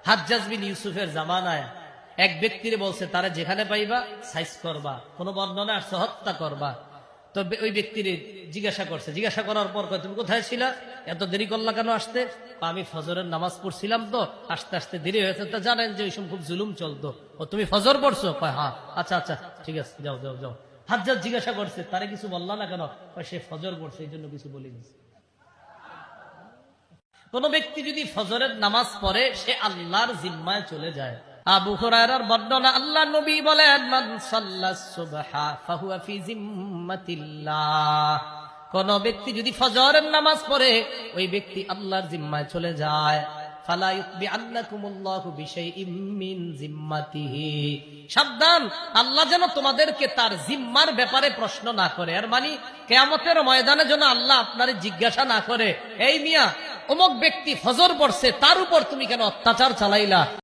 হাজ্জাজ বিন ইউসুফের জামানায় এক ব্যক্তিরে বলছে তারা যেখানে পাইবা সাইজ করবা, কোন বর্ণনা আসছে হত্যা করবা। তো ওই ব্যক্তির জিজ্ঞাসা করার পর তুমি কোথায় ছিলা, এত দেরি করলা কেন আসতে? আমি ফজরের নামাজ পড়ছিলাম তো, আসতে আসতে দেরি হয়েছে। তা জানেন যে ওই সময় খুব জুলুম চলতো। ও তুমি ফজর পড়ছো? হ্যাঁ। আচ্ছা আচ্ছা ঠিক আছে, যাও যাও যাও। হাজ্জাজ জিজ্ঞাসা করছে তারে কিছু বললা না কেন? সে ফজর পড়ছে, এই জন্য কিছু বলিনি। কোন ব্যক্তি যদি ফজরের নামাজ পড়ে সে আল্লাহর জিম্মায় চলে যায়। আবু হুরায়রার বর্ণনা, আল্লাহ নবী বলেন, মান সাল্লাস সুবহা ফাহুয়া ফি জিম্মাতিল্লাহ। কোন ব্যক্তি যদি ফজরের নামাজ পড়ে ওই ব্যক্তি আল্লাহর জিম্মায় চলে যায়। ফালা ইউতবিআন্নাকুমুল্লাহু বিশাইইম মিন জিম্মাতিহি। সাবধান, আল্লাহ যেন তোমাদেরকে তার জিম্মার ব্যাপারে প্রশ্ন না করে। আর মানে কিয়ামতের ময়দানে যেন আল্লাহ আপনারে জিজ্ঞাসা না করে, এই মিয়া অমুক ব্যক্তি ফজর পড়ছে, তার উপর তুমি কেন অত্যাচার চালাইলা?